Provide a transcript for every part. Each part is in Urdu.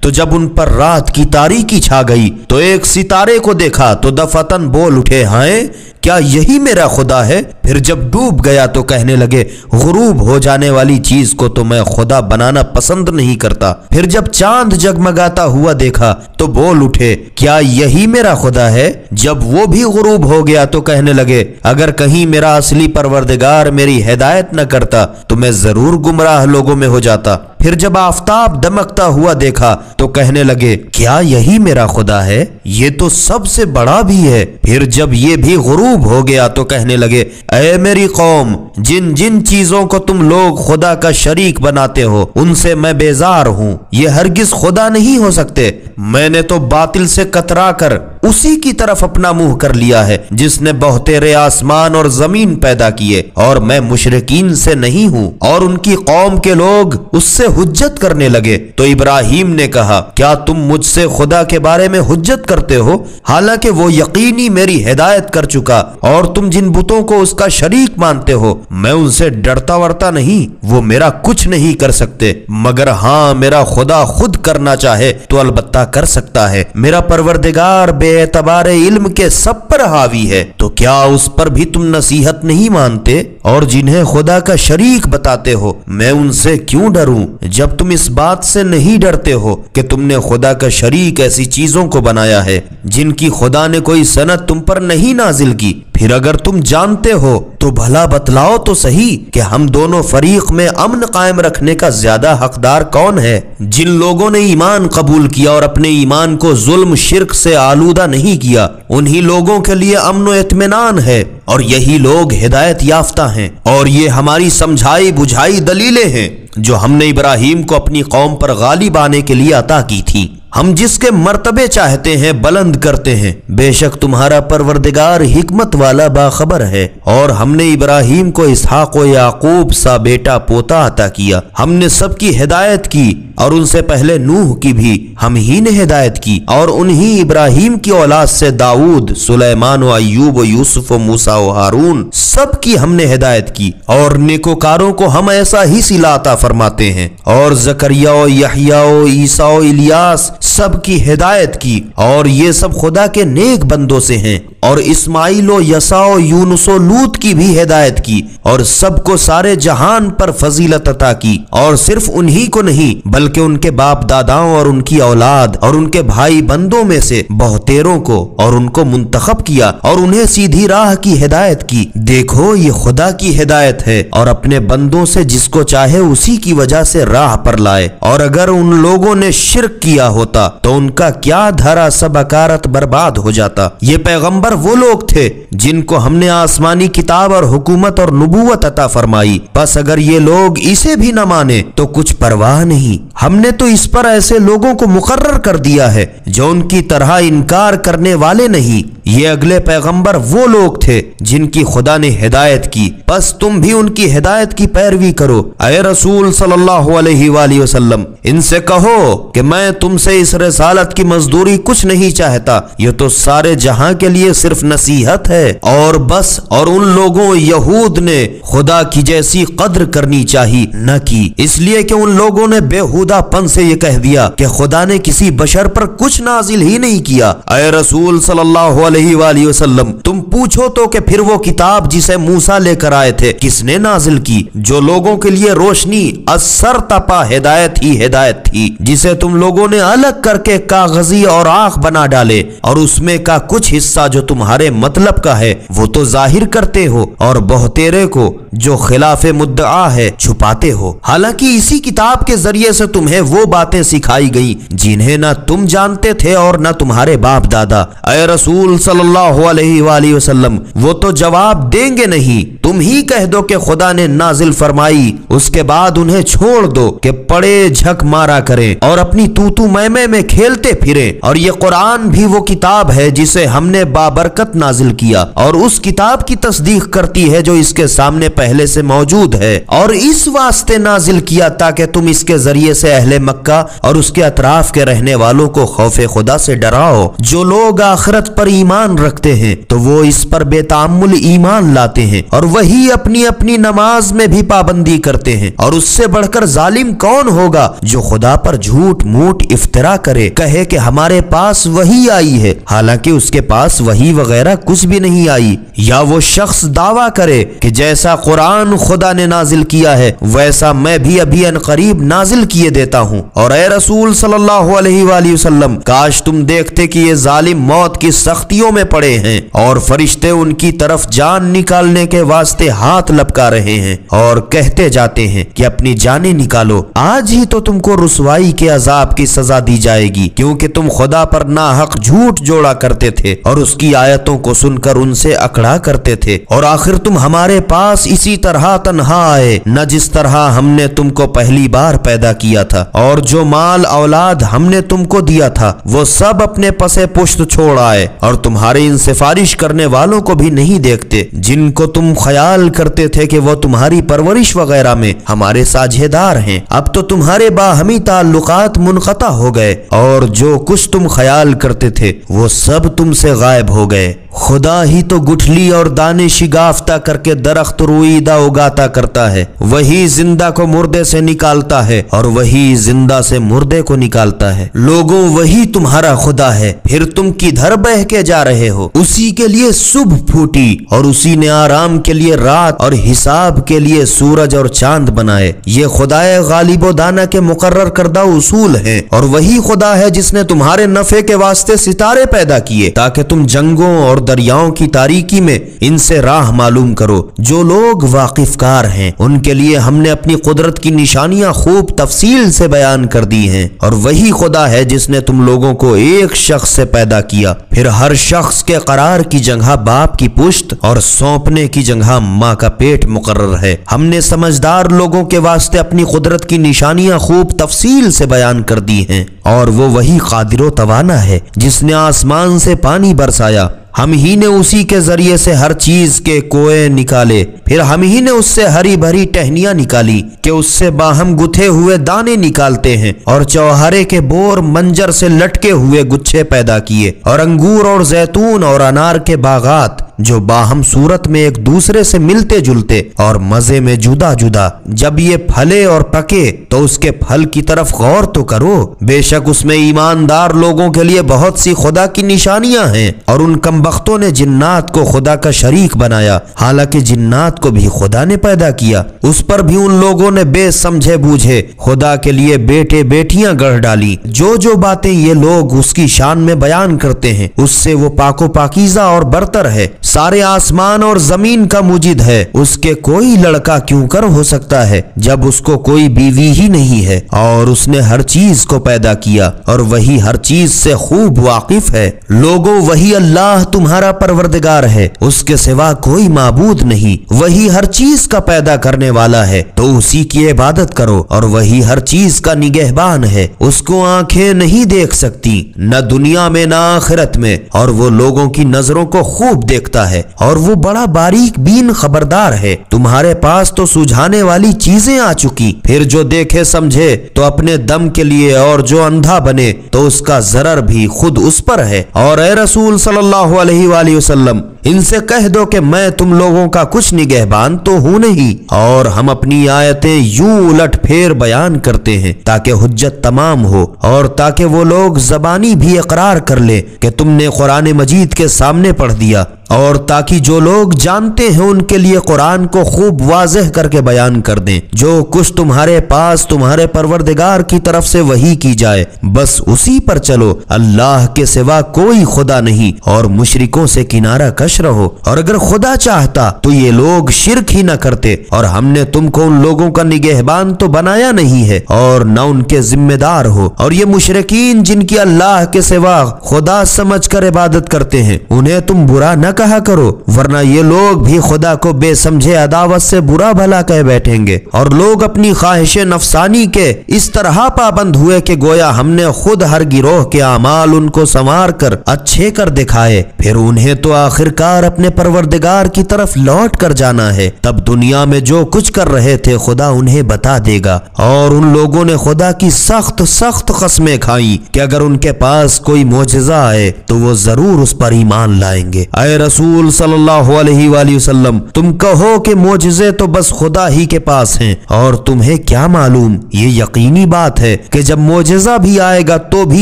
تو جب ان پر رات کی تاریکی چھا گئی تو ایک ستارے کو دیکھا تو دفعتاً بول اٹھے، ہائے کیا یہی میرا خدا ہے؟ پھر جب ڈوب گیا تو کہنے لگے، غروب ہو جانے والی چیز کو تو میں خدا بنانا پسند نہیں کرتا۔ پھر جب چاند جگمگاتا ہوا دیکھا تو بول اٹھے، کیا یہی میرا خدا ہے؟ جب وہ بھی غروب ہو گیا تو کہنے لگے، اگر کہیں میرا اصلی پروردگار میری ہدایت نہ کرتا تو میں ضرور گمراہ لوگوں میں ہو جاتا۔ پھر جب آفتاب دمکتا ہوا دیکھا تو کہنے لگے، کیا یہی میرا خدا ہے؟ یہ تو سب سے بڑا بھی ہے۔ پھر جب یہ بھی غروب ہو گیا تو کہنے لگے، اے میری قوم، جن جن چیزوں کو تم لوگ خدا کا شریک بناتے ہو ان سے میں بیزار ہوں، یہ ہرگز خدا نہیں ہو سکتے۔ میں نے تو باطل سے کترا کر اسی کی طرف اپنا منہ کر لیا ہے جس نے بہتیرے آسمان اور زمین پیدا کیے، اور میں مشرکین سے نہیں ہوں۔ اور ان کی قوم کے لوگ اس سے حجت کرنے لگے تو ابراہیم نے کہا، کیا تم مجھ سے خدا کے بارے میں حجت کرتے ہو حالانکہ وہ یقینی میری ہدایت کر چکا، اور تم جن بتوں کو اس کا شریک مانتے ہو میں ان سے ڈرتا ورتا نہیں، وہ میرا کچھ نہیں کر سکتے، مگر ہاں میرا خدا خود کرنا چاہے تو البتہ کر سکتا ہے۔ میرا پروردگار بے اعتبار علم کے سب پر حاوی ہے، تو کیا اس پر بھی تم نصیحت نہیں مانتے؟ اور جنہیں خدا کا شریک بتاتے ہو میں ان سے کیوں ڈروں جب تم اس بات سے نہیں ڈرتے ہو کہ تم نے خدا کا شریک ایسی چیزوں کو بنایا ہے جن کی خدا نے کوئی سند تم پر نہیں نازل کی؟ پھر اگر تم جانتے ہو تو بھلا بتلاؤ تو صحیح کہ ہم دونوں فریق میں امن قائم رکھنے کا زیادہ حقدار کون ہے؟ جن لوگوں نے ایمان قبول کیا اور اپنے ایمان کو ظلم شرک سے آلودہ نہیں کیا انہی لوگوں کے لیے امن و اطمینان ہے، اور یہی لوگ ہدایت یافتہ ہیں۔ اور یہ ہماری سمجھائی بجھائی دلیلیں ہیں جو ہم نے ابراہیم کو اپنی قوم پر غالب آنے کے لیے عطا کی تھی۔ ہم جس کے مرتبے چاہتے ہیں بلند کرتے ہیں، بے شک تمہارا پروردگار حکمت والا باخبر ہے۔ اور ہم نے ابراہیم کو اسحاق و یعقوب سا بیٹا پوتا عطا کیا۔ ہم نے سب کی ہدایت کی، اور ان سے پہلے نوح کی بھی ہم ہی نے ہدایت کی، اور انہی ابراہیم کی اولاد سے داؤد، سلیمان و ایوب و یوسف و موسیٰ و ہارون سب کی ہم نے ہدایت کی، اور نیکوکاروں کو ہم ایسا ہی صلہ عطا فرماتے ہیں۔ اور زکریا و یحییٰ و عیسیٰ و الیاس سب کی ہدایت کی، اور یہ سب خدا کے نیک بندوں سے ہیں۔ اور اسماعیل و یسع و یونس و لوط کی بھی ہدایت کی، اور سب کو سارے جہان پر فضیلت عطا کی، اور صرف انہی کو نہیں بلکہ ان کے باپ داداؤں اور ان کی اولاد اور ان کے بھائی بندوں میں سے بہتیروں کو اور ان کو منتخب کیا اور انہیں سیدھی راہ کی ہدایت کی۔ دیکھو یہ خدا کی ہدایت ہے، اور اپنے بندوں سے جس کو چاہے اسی کی وجہ سے راہ پر لائے۔ اور اگر ان لوگوں نے شرک کیا ہوتا تو ان کا کیا دھرا سب اکارت برباد ہو جاتا۔ یہ پیغمبر وہ لوگ تھے جن کو ہم نے آسمانی کتاب اور حکومت اور نبوت عطا فرمائی، بس اگر یہ لوگ اسے بھی نہ مانے تو کچھ پرواہ نہیں، ہم نے تو اس پر ایسے لوگوں کو مقرر کر دیا ہے جو ان کی طرح انکار کرنے والے نہیں۔ یہ اگلے پیغمبر وہ لوگ تھے جن کی خدا نے ہدایت کی، بس تم بھی ان کی ہدایت کی پیروی کرو۔ اے رسول صلی اللہ علیہ وآلہ وسلم، ان سے کہو کہ میں تم سے اس رسالت کی مزدوری کچھ نہیں چاہتا، یہ تو سارے جہاں کے لیے صرف نصیحت ہے اور بس۔ اور ان لوگوں یہود نے خدا کی جیسی قدر کرنی چاہی نہ کی، اس لیے کہ ان لوگوں نے بےہودہ پن سے یہ کہہ دیا کہ خدا نے کسی بشر پر کچھ نازل ہی نہیں کیا۔ اے رسول صلی اللہ علیہ وآلہ وسلم، تم پوچھو تو کہ پھر وہ کتاب جسے موسیٰ لے کر آئے تھے کس نے نازل کی، جو لوگوں کے لیے روشنی اثر تپا ہدایت ہی ہدایت تھی، جسے تم لوگوں نے الگ کر کے کاغذی اور آنکھ بنا ڈالے، اور اس میں کا کچھ حصہ جو تمہارے مطلب کا ہے وہ تو ظاہر کرتے ہو، اور بہتیرے کو جو خلاف مدعا ہے چھپاتے ہو، حالانکہ اسی کتاب کے ذریعے سے تمہیں وہ باتیں سکھائی گئی جنہیں نہ تم جانتے تھے اور نہ تمہارے باپ دادا۔ اے رسول صلی اللہ علیہ وآلہ وسلم، وہ تو جواب دیں گے نہیں، تم ہی کہہ دو کہ خدا نے نازل فرمائی، اس کے بعد انہیں چھوڑ دو کہ پڑے جھک مارا کریں اور اپنی توتو میمے میں کھیلتے پھریں۔ اور یہ قرآن بھی وہ کتاب ہے جسے ہم نے بابرکت نازل کیا، اور اس کتاب کی تصدیق کرتی ہے جو اس کے سامنے پہلے سے موجود ہے، اور اس واسطے نازل کیا تاکہ تم اس کے ذریعے سے اہل مکہ اور اس کے اطراف کے رہنے والوں کو خوف خدا سے ڈراؤ۔ جو لوگ آخرت پر ایمان ایمان رکھتے ہیں تو وہ اس پر بے تعمل ایمان لاتے ہیں، اور وہی اپنی اپنی نماز میں بھی پابندی کرتے ہیں۔ اور اس سے بڑھ کر ظالم کون ہوگا جو خدا پر جھوٹ موٹ افطرا کرے، کہے کہ ہمارے پاس وحی آئی ہے حالانکہ اس کے پاس وحی وغیرہ کچھ بھی نہیں آئی، یا وہ شخص دعویٰ کرے کہ جیسا قرآن خدا نے نازل کیا ہے ویسا میں بھی ابھی ان قریب نازل کیے دیتا ہوں۔ اور اے رسول صلی اللہ علیہ وآلہ وسلم، کاش تم دیکھتے کہ یہ ظالم موت کی سختیوں میں پڑے ہیں اور فرشتے ان کی طرف جان نکالنے کے واسطے ہاتھ لپکا رہے ہیں اور کہتے جاتے ہیں کہ اپنی جانیں نکالو، آج ہی تو تم کو رسوائی کے عذاب کی سزا دی جائے گی، کیونکہ تم خدا پر ناحق جھوٹ جوڑا کرتے تھے اور اس کی آیتوں کو سن کر ان سے اکڑا کرتے تھے، اور آخر تم ہمارے پاس اسی طرح تنہا آئے نہ جس طرح ہم نے تم کو پہلی بار پیدا کیا تھا، اور جو مال اولاد ہم نے تم کو دیا تھا وہ سب اپنے پسے پشت چھوڑ آئے، اور تمہارے ان سفارش کرنے والوں کو بھی نہیں دیکھتے جن کو تم خیال کرتے تھے کہ وہ تمہاری پرورش وغیرہ میں ہمارے ساجھیدار ہیں۔ اب تو تمہارے باہمی تعلقات منقطع ہو گئے، اور جو کچھ تم خیال کرتے تھے وہ سب تم سے غائب ہو گئے۔ خدا ہی تو گٹھلی اور دانے شگافتہ کر کے درخت روئیدہ اگاتا کرتا ہے، وہی زندہ کو مردے سے نکالتا ہے اور وہی زندہ سے مردے کو نکالتا ہے۔ لوگوں وہی تمہارا خدا ہے، پھر تم کدھر بہہ کے جا رہے ہو؟ اسی کے لیے صبح پھوٹی اور اسی نے آرام کے لیے رات اور حساب کے لیے سورج اور چاند بنائے۔ یہ خدائے غالب و دانا کے مقرر کردہ اصول ہیں، اور وہی خدا ہے جس نے تمہارے نفع کے واسطے ستارے پیدا کیے تاکہ تم جنگوں اور دریاؤں کی تاریکی میں ان سے راہ معلوم کرو۔ جو لوگ واقف کار ہیں ان کے لیے ہم نے اپنی قدرت کی نشانیاں خوب تفصیل سے بیان کر دی ہیں، اور وہی خدا ہے جس نے تم لوگوں کو ایک شخص سے پیدا کیا، پھر ہر شخص کے قرار کی جگہ باپ کی پشت اور سونپنے کی جگہ ماں کا پیٹ مقرر ہے۔ ہم نے سمجھدار لوگوں کے واسطے اپنی قدرت کی نشانیاں خوب تفصیل سے بیان کر دی ہیں، اور وہ وہی قادر و توانا ہے جس نے آسمان سے پانی برسایا، ہم ہی نے اسی کے ذریعے سے ہر چیز کے کوئے نکالے، پھر ہم ہی نے اس سے ہری بھری ٹہنیاں نکالی کہ اس سے باہم گتھے ہوئے دانے نکالتے ہیں، اور چوہرے کے بور منجر سے لٹکے ہوئے گچھے پیدا کیے، اور انگور اور زیتون اور انار کے باغات جو باہم صورت میں ایک دوسرے سے ملتے جلتے اور مزے میں جدا جدا۔ جب یہ پھلے اور پکے تو اس کے پھل کی طرف غور تو کرو، بے شک اس میں ایماندار لوگوں کے لیے بہت سی خدا کی نشانیاں ہیں، اور ان کمبختوں نے جنات کو خدا کا شریک بنایا حالانکہ جنات کو بھی خدا نے پیدا کیا۔ اس پر بھی ان لوگوں نے بے سمجھے بوجھے خدا کے لیے بیٹے بیٹیاں گڑھ ڈالی۔ جو باتیں یہ لوگ اس کی شان میں بیان کرتے ہیں اس سے وہ پاک و پاکیزہ اور برتر ہے، سارے آسمان اور زمین کا موجد ہے، اس کے کوئی لڑکا کیوں کر ہو سکتا ہے جب اس کو کوئی بیوی ہی نہیں ہے، اور اس نے ہر چیز کو پیدا کیا اور وہی ہر چیز سے خوب واقف ہے۔ لوگوں وہی اللہ تمہارا پروردگار ہے، اس کے سوا کوئی معبود نہیں، وہی ہر چیز کا پیدا کرنے والا ہے تو اسی کی عبادت کرو، اور وہی ہر چیز کا نگہبان ہے، اس کو آنکھیں نہیں دیکھ سکتی نہ دنیا میں نہ آخرت میں، اور وہ لوگوں کی نظروں کو خوب دیکھتا ہے، اور وہ بڑا باریک بین خبردار ہے۔ تمہارے پاس تو سجھانے والی چیزیں آ چکی، پھر جو دیکھے سمجھے تو اپنے دم کے لیے، اور جو اندھا بنے تو اس کا ضرر بھی خود اس پر ہے۔ اور اے رسول صلی اللہ علیہ وآلہ وسلم، ان سے کہہ دو کہ میں تم لوگوں کا کچھ نگہبان تو ہوں نہیں، اور ہم اپنی آیتیں یوں الٹ پھیر بیان کرتے ہیں تاکہ حجت تمام ہو، اور تاکہ وہ لوگ زبانی بھی اقرار کر لے کہ تم نے قرآن مجید کے سامنے پڑھ دیا، اور تاکہ جو لوگ جانتے ہیں ان کے لیے قرآن کو خوب واضح کر کے بیان کر دیں۔ جو کچھ تمہارے پاس تمہارے پروردگار کی طرف سے وحی کی جائے بس اسی پر چلو، اللہ کے سوا کوئی خدا نہیں، اور مشرکوں سے کنارہ کش رہو، اور اگر خدا چاہتا تو یہ لوگ شرک ہی نہ کرتے، اور ہم نے تم کو ان لوگوں کا نگہبان تو بنایا نہیں ہے اور نہ ان کے ذمہ دار ہو۔ اور یہ مشرکین جن کی اللہ کے سوا خدا سمجھ کر عبادت کرتے ہیں انہیں تم برا نہ کہا کرو، ورنہ یہ لوگ بھی خدا کو بے سمجھے عداوت سے برا بھلا کہہ بیٹھیں گے۔ اور لوگ اپنی خواہش نفسانی کے اس طرح پابند ہوئے کہ گویا ہم نے خود ہر گروہ کے اعمال ان کو سنوار کر اچھے کر دکھائے، پھر انہیں تو آخرکار اپنے پروردگار کی طرف لوٹ کر جانا ہے، تب دنیا میں جو کچھ کر رہے تھے خدا انہیں بتا دے گا۔ اور ان لوگوں نے خدا کی سخت سخت قسمیں کھائیں کہ اگر ان کے پاس کوئی معجزہ آئے تو وہ ضرور اس پر ایمان لائیں گے۔ اے رسول صلی اللہ علیہ وآلہ وسلم، تم کہو کہ معجزے تو بس خدا ہی کے پاس ہیں، اور تمہیں کیا معلوم، یہ یقینی بات ہے کہ جب معجزہ بھی آئے گا تو بھی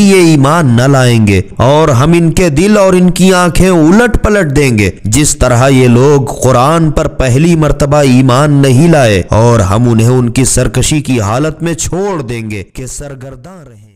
یہ ایمان نہ لائیں گے، اور ہم ان کے دل اور ان کی آنکھیں الٹ پلٹ دیں گے جس طرح یہ لوگ قرآن پر پہلی مرتبہ ایمان نہیں لائے، اور ہم انہیں ان کی سرکشی کی حالت میں چھوڑ دیں گے کہ سرگرداں رہیں۔